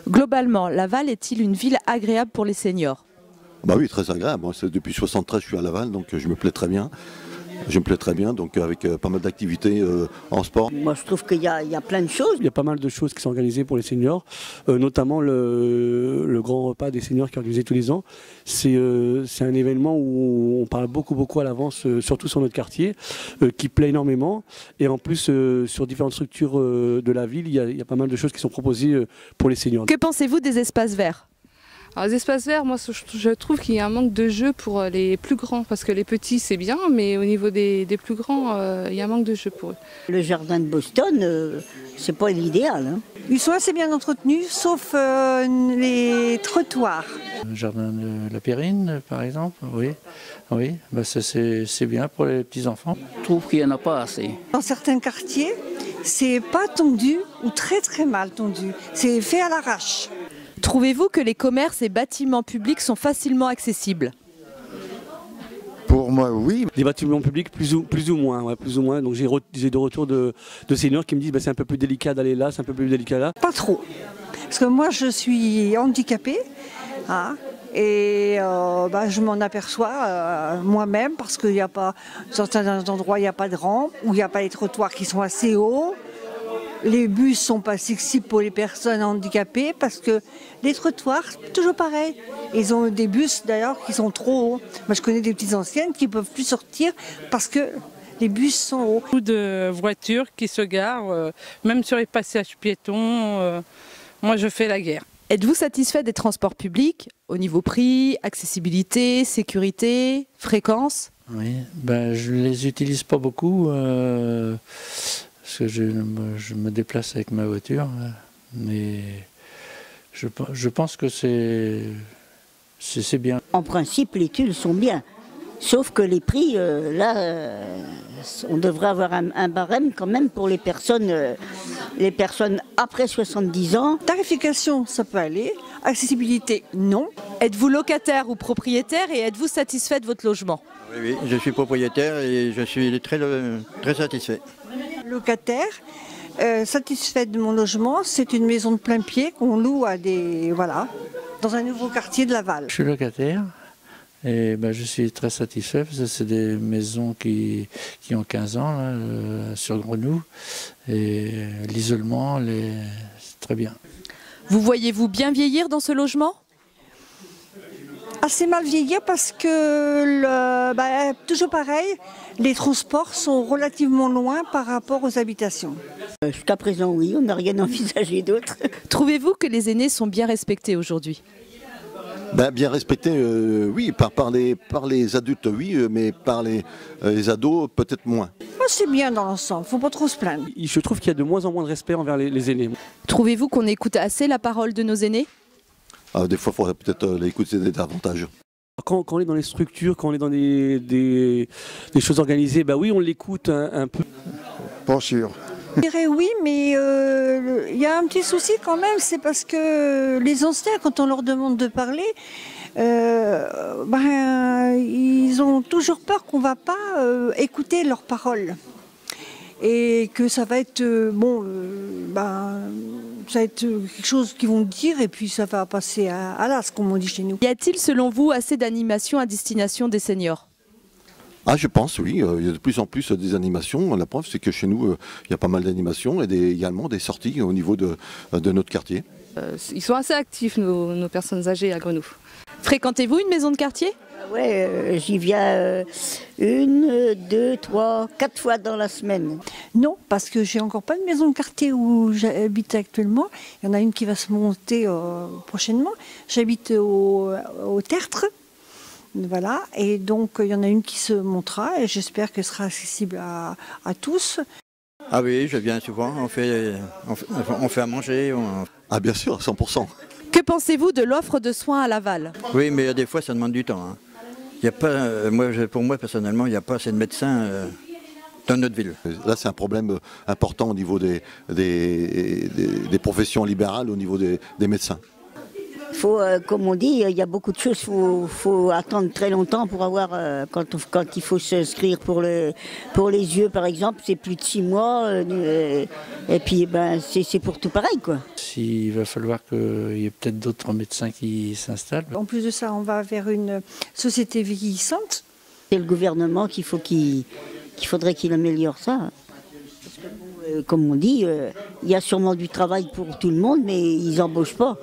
Globalement, Laval est-il une ville agréable pour les seniors? Bah oui, très agréable. Moi, depuis 73, je suis à Laval, donc je me plais très bien. Je me plais très bien, donc avec pas mal d'activités en sport. Moi, je trouve qu'il y a plein de choses. Il y a pas mal de choses qui sont organisées pour les seniors, notamment le grand repas des seniors qui est organisé tous les ans. C'est un événement où on parle beaucoup à l'avance, surtout sur notre quartier, qui plaît énormément. Et en plus, sur différentes structures de la ville, il y a pas mal de choses qui sont proposées pour les seniors. Que pensez-vous des espaces verts? Alors, les espaces verts, moi je trouve qu'il y a un manque de jeu pour les plus grands, parce que les petits c'est bien, mais au niveau des plus grands, il y a un manque de jeu pour eux. Le jardin de Boston, c'est pas l'idéal. Hein. Ils sont assez bien entretenus, sauf les trottoirs. Le jardin de la Périne, par exemple, oui. Oui, bah c'est bien pour les petits-enfants. Je trouve qu'il n'y en a pas assez. Dans certains quartiers, c'est pas tondu ou très mal tondu. C'est fait à l'arrache. Trouvez-vous que les commerces et bâtiments publics sont facilement accessibles? Pour moi, oui. Les bâtiments publics, plus ou moins. Ouais, plus ou moins. Donc j'ai des retours de seniors qui me disent bah, c'est un peu plus délicat d'aller là, c'est un peu plus délicat là. Pas trop. Parce que moi, je suis handicapée. Hein, et je m'en aperçois moi-même parce qu'il n'y a pas, dans certains endroits, il n'y a pas de rampe, ou il n'y a pas les trottoirs qui sont assez hauts. Les bus sont pas accessibles pour les personnes handicapées parce que les trottoirs, toujours pareil. Ils ont des bus d'ailleurs qui sont trop hauts. Moi je connais des petites anciennes qui ne peuvent plus sortir parce que les bus sont hauts. Beaucoup de voitures qui se garent, même sur les passages piétons. Moi je fais la guerre. Êtes-vous satisfait des transports publics au niveau prix, accessibilité, sécurité, fréquence? Oui, ben, je ne les utilise pas beaucoup. Parce que je me déplace avec ma voiture, mais je pense que c'est bien. En principe, les tuiles sont bien, sauf que les prix, on devrait avoir un barème quand même pour les personnes après 70 ans. Tarification, ça peut aller. Accessibilité, non. Êtes-vous locataire ou propriétaire et êtes-vous satisfait de votre logement? Oui, je suis propriétaire et je suis très satisfait. Locataire, satisfait de mon logement, c'est une maison de plein pied qu'on loue à dans un nouveau quartier de Laval. Je suis locataire et je suis très satisfait parce que c'est des maisons qui ont 15 ans là, sur Grenoux et l'isolement, c'est très bien. Vous voyez-vous bien vieillir dans ce logement? Assez mal vieillir parce que, toujours pareil, les transports sont relativement loin par rapport aux habitations. Jusqu'à présent, oui, on n'a rien envisagé d'autre. Trouvez-vous que les aînés sont bien respectés aujourd'hui? Bien respectés, oui, par les adultes, oui, mais par les ados, peut-être moins. C'est bien dans l'ensemble, il ne faut pas trop se plaindre. Je trouve qu'il y a de moins en moins de respect envers les aînés. Trouvez-vous qu'on écoute assez la parole de nos aînés? Des fois, il faudrait peut-être l'écouter davantage. Quand on est dans les structures, quand on est dans des choses organisées, oui, on l'écoute un peu. Pas sûr. Je dirais oui, mais il y a un petit souci quand même, c'est parce que les anciens, quand on leur demande de parler, ils ont toujours peur qu'on ne va pas écouter leurs paroles. Et que ça va être ça va être quelque chose qu'ils vont dire et puis ça va passer à l'as, comme on dit chez nous. Y a-t-il selon vous assez d'animations à destination des seniors? Je pense, oui. Il y a de plus en plus des animations. La preuve, c'est que chez nous, il y a pas mal d'animations et également des sorties au niveau de notre quartier. Ils sont assez actifs, nos personnes âgées à Grenoux. Fréquentez-vous une maison de quartier? Ouais, j'y viens 1, 2, 3, 4 fois dans la semaine. Non, parce que j'ai encore pas de maison de quartier où j'habite actuellement. Il y en a une qui va se monter prochainement. J'habite au Tertre. Voilà, et donc il y en a une qui se montera et j'espère qu'elle sera accessible à tous. Ah oui, je viens souvent, on fait à manger. Ah bien sûr, 100%. Que pensez-vous de l'offre de soins à Laval? Oui, mais des fois ça demande du temps. Il y a pas, pour moi personnellement, il n'y a pas assez de médecins dans notre ville. Là c'est un problème important au niveau des professions libérales, au niveau des médecins. faut, comme on dit, il y a beaucoup de choses. Faut attendre très longtemps pour avoir. Quand il faut s'inscrire pour les yeux, par exemple, c'est plus de 6 mois. Et puis, ben, c'est pour tout pareil, quoi. Il va falloir qu'il y ait peut-être d'autres médecins qui s'installent. En plus de ça, on va vers une société vieillissante. C'est le gouvernement qu'il faudrait qu'il améliore ça. Parce que, comme on dit, il y a sûrement du travail pour tout le monde, mais ils n'embauchent pas.